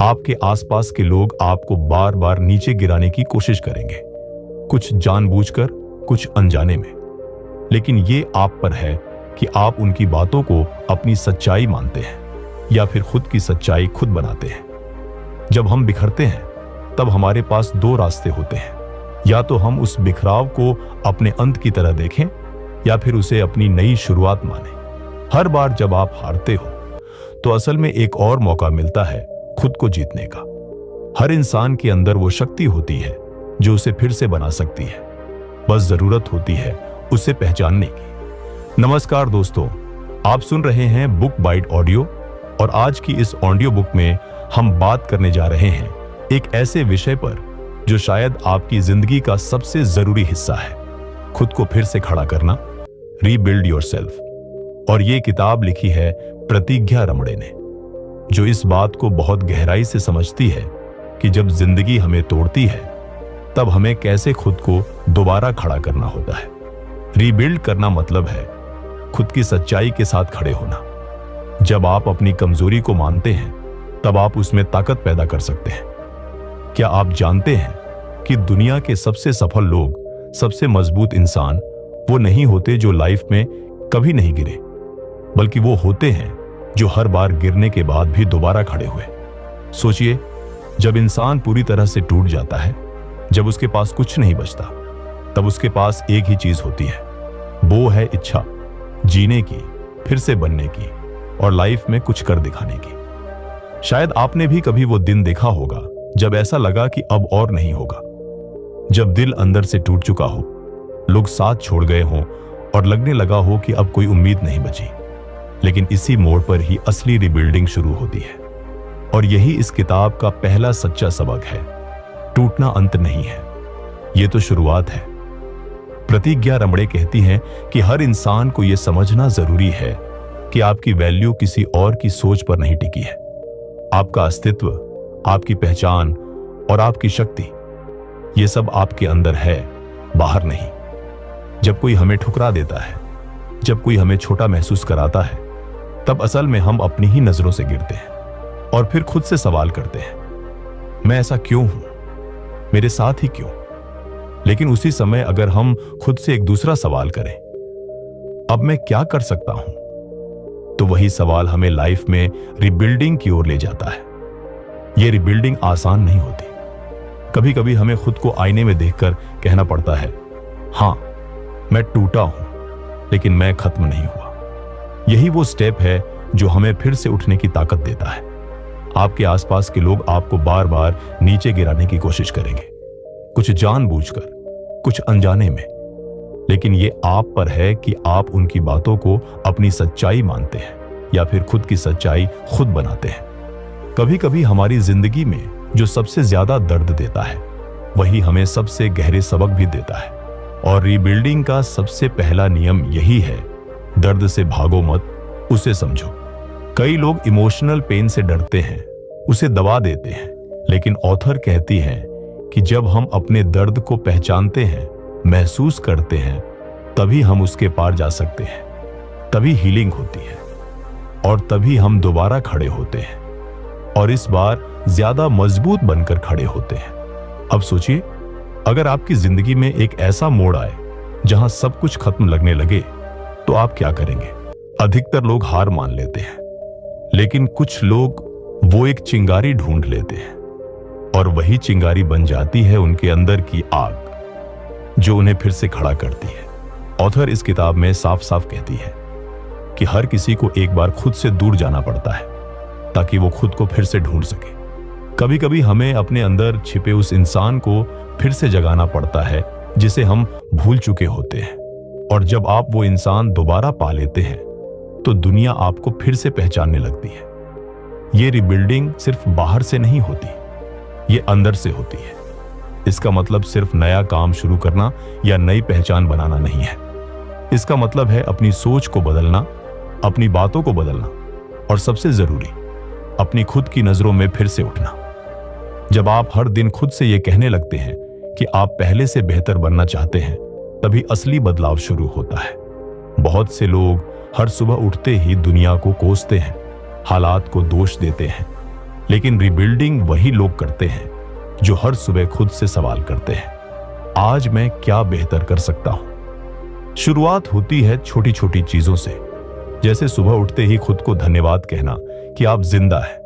आपके आसपास के लोग आपको बार बार नीचे गिराने की कोशिश करेंगे, कुछ जानबूझकर, कुछ अनजाने में। लेकिन ये आप पर है कि आप उनकी बातों को अपनी सच्चाई मानते हैं या फिर खुद की सच्चाई खुद बनाते हैं। जब हम बिखरते हैं तब हमारे पास दो रास्ते होते हैं, या तो हम उस बिखराव को अपने अंत की तरह देखें या फिर उसे अपनी नई शुरुआत माने। हर बार जब आप हारते हो तो असल में एक और मौका मिलता है खुद को जीतने का। हर इंसान के अंदर वो शक्ति होती है जो उसे फिर से बना सकती है, बस जरूरत होती है उसे पहचानने की। नमस्कार दोस्तों, आप सुन रहे हैं बुक बाइट ऑडियो और आज की इस ऑडियो बुक में हम बात करने जा रहे हैं एक ऐसे विषय पर जो शायद आपकी जिंदगी का सबसे जरूरी हिस्सा है, खुद को फिर से खड़ा करना, रीबिल्ड योरसेल्फ। और ये किताब लिखी है प्रतिज्ञा रमणे ने, जो इस बात को बहुत गहराई से समझती है कि जब जिंदगी हमें तोड़ती है तब हमें कैसे खुद को दोबारा खड़ा करना होता है। रीबिल्ड करना मतलब है खुद की सच्चाई के साथ खड़े होना। जब आप अपनी कमजोरी को मानते हैं तब आप उसमें ताकत पैदा कर सकते हैं। क्या आप जानते हैं कि दुनिया के सबसे सफल लोग, सबसे मजबूत इंसान वो नहीं होते जो लाइफ में कभी नहीं गिरे, बल्कि वो होते हैं जो हर बार गिरने के बाद भी दोबारा खड़े हुए। सोचिए, जब इंसान पूरी तरह से टूट जाता है, जब उसके पास कुछ नहीं बचता, तब उसके पास एक ही चीज होती है, वो है इच्छा जीने की, फिर से बनने की और लाइफ में कुछ कर दिखाने की। शायद आपने भी कभी वो दिन देखा होगा जब ऐसा लगा कि अब और नहीं होगा, जब दिल अंदर से टूट चुका हो, लोग साथ छोड़ गए हों और लगने लगा हो कि अब कोई उम्मीद नहीं बची। लेकिन इसी मोड़ पर ही असली रिबिल्डिंग शुरू होती है और यही इस किताब का पहला सच्चा सबक है। टूटना अंत नहीं है, ये तो शुरुआत है। प्रतिज्ञा रमणे कहती हैं कि हर इंसान को यह समझना जरूरी है कि आपकी वैल्यू किसी और की सोच पर नहीं टिकी है। आपका अस्तित्व, आपकी पहचान और आपकी शक्ति, ये सब आपके अंदर है, बाहर नहीं। जब कोई हमें ठुकरा देता है, जब कोई हमें छोटा महसूस कराता है, तब असल में हम अपनी ही नजरों से गिरते हैं और फिर खुद से सवाल करते हैं, मैं ऐसा क्यों हूं, मेरे साथ ही क्यों। लेकिन उसी समय अगर हम खुद से एक दूसरा सवाल करें, अब मैं क्या कर सकता हूं, तो वही सवाल हमें लाइफ में रिबिल्डिंग की ओर ले जाता है। यह रिबिल्डिंग आसान नहीं होती। कभी कभी हमें खुद को आईने में देखकर कहना पड़ता है, हां मैं टूटा हूं, लेकिन मैं खत्म नहीं हुआ। यही वो स्टेप है जो हमें फिर से उठने की ताकत देता है। आपके आसपास के लोग आपको बार बार नीचे गिराने की कोशिश करेंगे, कुछ जानबूझकर, कुछ अनजाने में। लेकिन ये आप पर है कि आप उनकी बातों को अपनी सच्चाई मानते हैं या फिर खुद की सच्चाई खुद बनाते हैं। कभी कभी हमारी जिंदगी में जो सबसे ज्यादा दर्द देता है वही हमें सबसे गहरे सबक भी देता है। और रीबिल्डिंग का सबसे पहला नियम यही है, दर्द से भागो मत, उसे समझो। कई लोग इमोशनल पेन से डरते हैं, उसे दबा देते हैं, लेकिन ऑथर कहती है कि जब हम अपने दर्द को पहचानते हैं, महसूस करते हैं, तभी हम उसके पार जा सकते हैं, तभी हीलिंग होती है और तभी हम दोबारा खड़े होते हैं और इस बार ज्यादा मजबूत बनकर खड़े होते हैं। अब सोचिए, अगर आपकी जिंदगी में एक ऐसा मोड़ आए जहां सब कुछ खत्म लगने लगे, तो आप क्या करेंगे? अधिकतर लोग हार मान लेते हैं, लेकिन कुछ लोग वो एक चिंगारी ढूंढ लेते हैं और वही चिंगारी बन जाती है उनके अंदर की आग, जो उन्हें फिर से खड़ा करती है। ऑथर इस किताब में साफ साफ कहती है कि हर किसी को एक बार खुद से दूर जाना पड़ता है ताकि वो खुद को फिर से ढूंढ सके। कभी कभी हमें अपने अंदर छिपे उस इंसान को फिर से जगाना पड़ता है जिसे हम भूल चुके होते हैं। और जब आप वो इंसान दोबारा पा लेते हैं तो दुनिया आपको फिर से पहचानने लगती है। ये रिबिल्डिंग सिर्फ बाहर से नहीं होती, ये अंदर से होती है। इसका मतलब सिर्फ नया काम शुरू करना या नई पहचान बनाना नहीं है। इसका मतलब है अपनी सोच को बदलना, अपनी बातों को बदलना और सबसे जरूरी, अपनी खुद की नजरों में फिर से उठना। जब आप हर दिन खुद से यह कहने लगते हैं कि आप पहले से बेहतर बनना चाहते हैं, तभी असली बदलाव शुरू होता है। बहुत से लोग हर सुबह उठते ही दुनिया को कोसते हैं, हालात को दोष देते हैं लेकिन रिबिल्डिंग वही लोग करते हैं जो हर सुबह खुद से सवाल करते हैं, आज मैं क्या बेहतर कर सकता हूं। शुरुआत होती है छोटी छोटी चीजों से, जैसे सुबह उठते ही खुद को धन्यवाद कहना कि आप जिंदा हैं।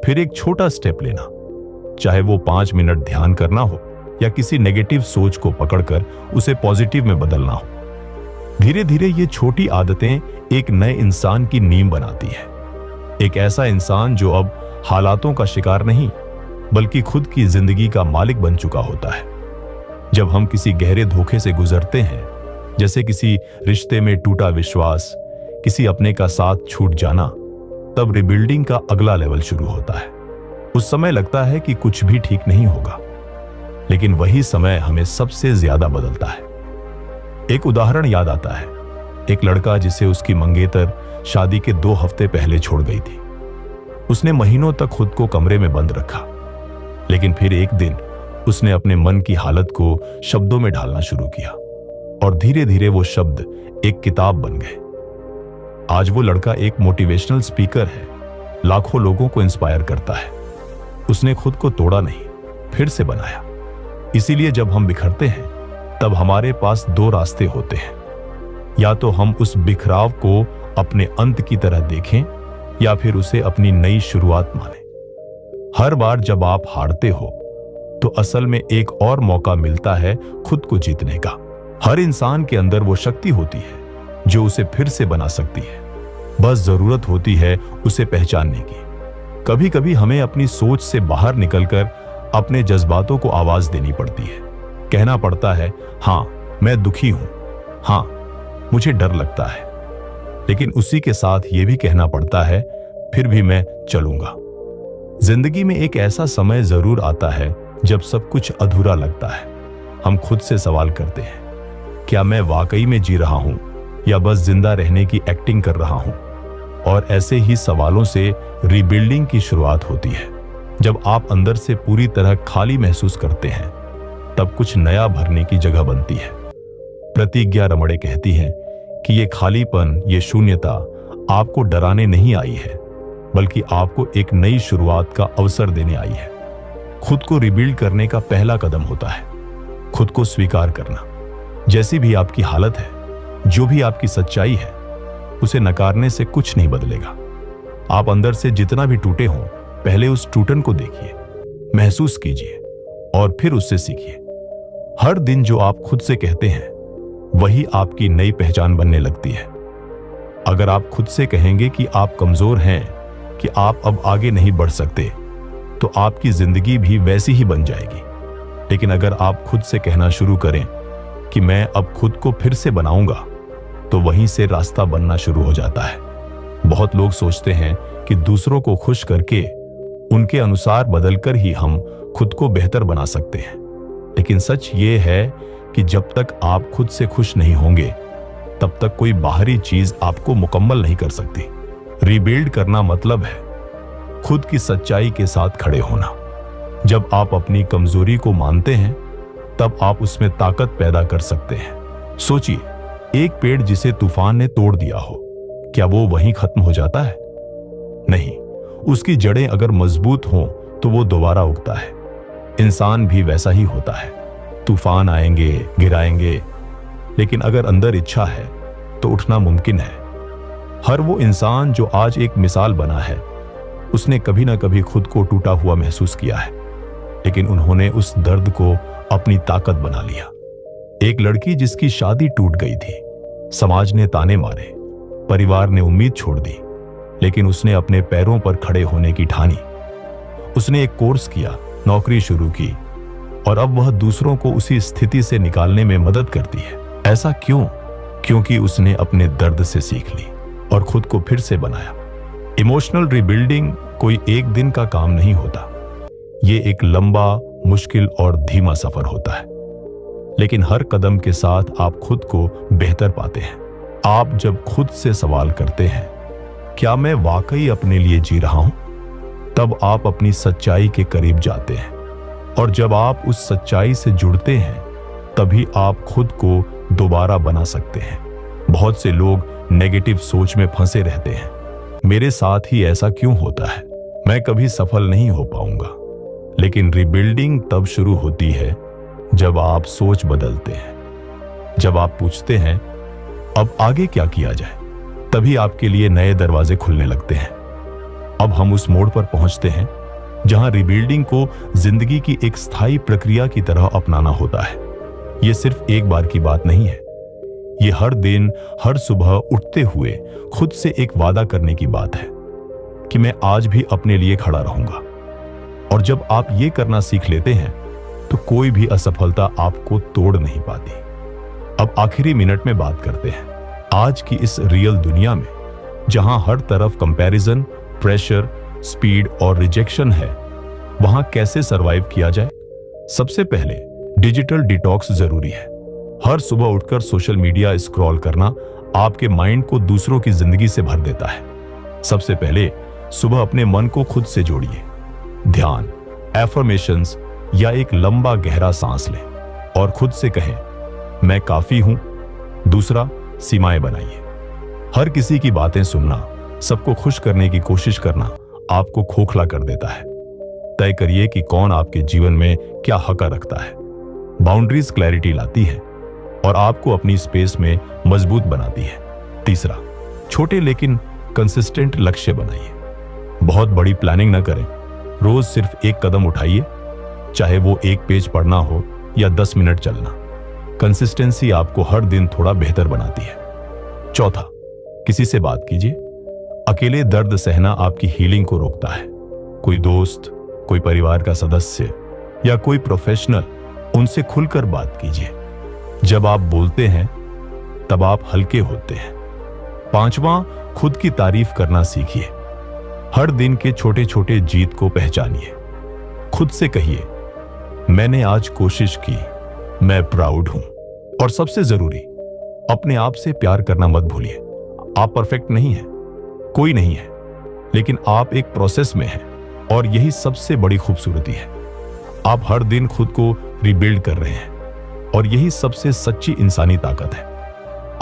फिर एक छोटा स्टेप लेना, चाहे वो 5 मिनट ध्यान करना हो या किसी नेगेटिव सोच को पकड़कर उसे पॉजिटिव में बदलना हो। धीरे धीरे ये छोटी आदतें एक नए इंसान की नींव बनाती है, एक ऐसा इंसान जो अब हालातों का शिकार नहीं बल्कि खुद की जिंदगी का मालिक बन चुका होता है। जब हम किसी गहरे धोखे से गुजरते हैं, जैसे किसी रिश्ते में टूटा विश्वास, किसी अपने का साथ छूट जाना, तब रिबिल्डिंग का अगला लेवल शुरू होता है। उस समय लगता है कि कुछ भी ठीक नहीं होगा, लेकिन वही समय हमें सबसे ज्यादा बदलता है। एक उदाहरण याद आता है, एक लड़का जिसे उसकी मंगेतर शादी के 2 हफ्ते पहले छोड़ गई थी। उसने महीनों तक खुद को कमरे में बंद रखा, लेकिन फिर एक दिन उसने अपने मन की हालत को शब्दों में ढालना शुरू किया और धीरे धीरे वो शब्द एक किताब बन गए। आज वो लड़का एक मोटिवेशनल स्पीकर है, लाखों लोगों को इंस्पायर करता है। उसने खुद को तोड़ा नहीं, फिर से बनाया। इसीलिए जब हम बिखरते हैं तब हमारे पास 2 रास्ते होते हैं, या तो हम उस बिखराव को अपने अंत की तरह देखें या फिर उसे अपनी नई शुरुआत माने। हर बार जब आप हारते हो तो असल में एक और मौका मिलता है खुद को जीतने का। हर इंसान के अंदर वो शक्ति होती है जो उसे फिर से बना सकती है, बस जरूरत होती है उसे पहचानने की। कभी कभी हमें अपनी सोच से बाहर निकलकर अपने जज्बातों को आवाज देनी पड़ती है। कहना पड़ता है, हां मैं दुखी हूं, हां मुझे डर लगता है, लेकिन उसी के साथ यह भी कहना पड़ता है फिर भी मैं चलूंगा। जिंदगी में एक ऐसा समय जरूर आता है जब सब कुछ अधूरा लगता है। हम खुद से सवाल करते हैं, क्या मैं वाकई में जी रहा हूं या बस जिंदा रहने की एक्टिंग कर रहा हूं। और ऐसे ही सवालों से रीबिल्डिंग की शुरुआत होती है। जब आप अंदर से पूरी तरह खाली महसूस करते हैं तब कुछ नया भरने की जगह बनती है। प्रतिज्ञा रमणे कहती है कि ये खालीपन, ये शून्यता आपको डराने नहीं आई है बल्कि आपको एक नई शुरुआत का अवसर देने आई है। खुद को रिबिल्ड करने का पहला कदम होता है खुद को स्वीकार करना। जैसी भी आपकी हालत है, जो भी आपकी सच्चाई है, उसे नकारने से कुछ नहीं बदलेगा। आप अंदर से जितना भी टूटे हों, पहले उस टूटन को देखिए, महसूस कीजिए और फिर उससे सीखिए। हर दिन जो आप खुद से कहते हैं वही आपकी नई पहचान बनने लगती है। अगर आप खुद से कहेंगे कि आप कमजोर हैं, कि आप अब आगे नहीं बढ़ सकते, तो आपकी जिंदगी भी वैसी ही बन जाएगी। लेकिन अगर आप खुद से कहना शुरू करें कि मैं अब खुद को फिर से बनाऊंगा, तो वहीं से रास्ता बनना शुरू हो जाता है। बहुत लोग सोचते हैं कि दूसरों को खुश करके, उनके अनुसार बदलकर ही हम खुद को बेहतर बना सकते हैं। लेकिन सच ये है कि जब तक आप खुद से खुश नहीं होंगे, तब तक कोई बाहरी चीज आपको मुकम्मल नहीं कर सकती। रीबिल्ड करना मतलब है खुद की सच्चाई के साथ खड़े होना। जब आप अपनी कमजोरी को मानते हैं, तब आप उसमें ताकत पैदा कर सकते हैं। सोचिए, एक पेड़ जिसे तूफान ने तोड़ दिया हो, क्या वो वहीं खत्म हो जाता है? नहीं, उसकी जड़ें अगर मजबूत हों तो वो दोबारा उगता है। इंसान भी वैसा ही होता है। तूफान आएंगे, गिराएंगे, लेकिन अगर अंदर इच्छा है तो उठना मुमकिन है। हर वो इंसान जो आज एक मिसाल बना है, उसने कभी ना कभी खुद को टूटा हुआ महसूस किया है, लेकिन उन्होंने उस दर्द को अपनी ताकत बना लिया। एक लड़की जिसकी शादी टूट गई थी, समाज ने ताने मारे, परिवार ने उम्मीद छोड़ दी, लेकिन उसने अपने पैरों पर खड़े होने की ठानी। उसने एक कोर्स किया, नौकरी शुरू की और अब वह दूसरों को उसी स्थिति से निकालने में मदद करती है। ऐसा क्यों? क्योंकि उसने अपने दर्द से सीख ली और खुद को फिर से बनाया। इमोशनल रीबिल्डिंग कोई एक दिन का काम नहीं होता। ये एक लंबा, मुश्किल और धीमा सफर होता है, लेकिन हर कदम के साथ आप खुद को बेहतर पाते हैं। आप जब खुद से सवाल करते हैं, क्या मैं वाकई अपने लिए जी रहा हूं, तब आप अपनी सच्चाई के करीब जाते हैं। और जब आप उस सच्चाई से जुड़ते हैं, तभी आप खुद को दोबारा बना सकते हैं। बहुत से लोग नेगेटिव सोच में फंसे रहते हैं। मेरे साथ ही ऐसा क्यों होता है? मैं कभी सफल नहीं हो पाऊंगा। लेकिन रिबिल्डिंग तब शुरू होती है जब आप सोच बदलते हैं, जब आप पूछते हैं अब आगे क्या किया जाए, तभी आपके लिए नए दरवाजे खुलने लगते हैं। अब हम उस मोड़ पर पहुंचते हैं जहां रिबिल्डिंग को जिंदगी की एक स्थायी प्रक्रिया की तरह अपनाना होता है। यह सिर्फ एक बार की बात नहीं है, ये हर दिन, हर सुबह उठते हुए खुद से एक वादा करने की बात है कि मैं आज भी अपने लिए खड़ा रहूंगा। और जब आप ये करना सीख लेते हैं तो कोई भी असफलता आपको तोड़ नहीं पाती। अब आखिरी मिनट में बात करते हैं आज की इस रियल दुनिया में, जहां हर तरफ कंपैरिजन, प्रेशर, स्पीड और रिजेक्शन है, वहां कैसे सरवाइव किया जाए। सबसे पहले डिजिटल डिटॉक्स जरूरी है। हर सुबह उठकर सोशल मीडिया स्क्रॉल करना आपके माइंड को दूसरों की जिंदगी से भर देता है। सबसे पहले सुबह अपने मन को खुद से जोड़िए। ध्यान, एफर्मेशंस या एक लंबा गहरा सांस लें और खुद से कहें मैं काफी हूं। दूसरा, सीमाएं बनाइए। हर किसी की बातें सुनना, सबको खुश करने की कोशिश करना आपको खोखला कर देता है। तय करिए कि कौन आपके जीवन में क्या हक रखता है। बाउंड्रीज क्लैरिटी लाती है और आपको अपनी स्पेस में मजबूत बनाती है। तीसरा, छोटे लेकिन कंसिस्टेंट लक्ष्य बनाइए। बहुत बड़ी प्लानिंग न करें, रोज सिर्फ एक कदम उठाइए, चाहे वो एक पेज पढ़ना हो या 10 मिनट चलना। कंसिस्टेंसी आपको हर दिन थोड़ा बेहतर बनाती है। चौथा, किसी से बात कीजिए। अकेले दर्द सहना आपकी हीलिंग को रोकता है। कोई दोस्त, कोई परिवार का सदस्य या कोई प्रोफेशनल, उनसे खुलकर बात कीजिए। जब आप बोलते हैं तब आप हल्के होते हैं। पांचवां, खुद की तारीफ करना सीखिए। हर दिन के छोटे छोटे जीत को पहचानिए। खुद से कहिए मैंने आज कोशिश की, मैं प्राउड हूं। और सबसे जरूरी, अपने आप से प्यार करना मत भूलिए। आप परफेक्ट नहीं हैं, कोई नहीं है, लेकिन आप एक प्रोसेस में हैं और यही सबसे बड़ी खूबसूरती है। आप हर दिन खुद को रिबिल्ड कर रहे हैं और यही सबसे सच्ची इंसानी ताकत है।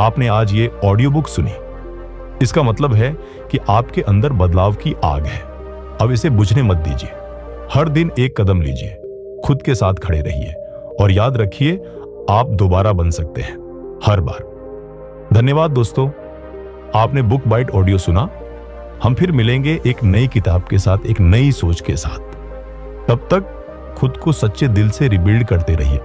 आपने आज ये ऑडियो बुक सुनी, इसका मतलब है कि आपके अंदर बदलाव की आग है। अब इसे बुझने मत दीजिए। हर दिन एक कदम लीजिए, खुद के साथ खड़े रहिए और याद रखिए आप दोबारा बन सकते हैं, हर बार। धन्यवाद दोस्तों, आपने बुक बाइट ऑडियो सुना। हम फिर मिलेंगे एक नई किताब के साथ, एक नई सोच के साथ। तब तक खुद को सच्चे दिल से रिबिल्ड करते रहिए।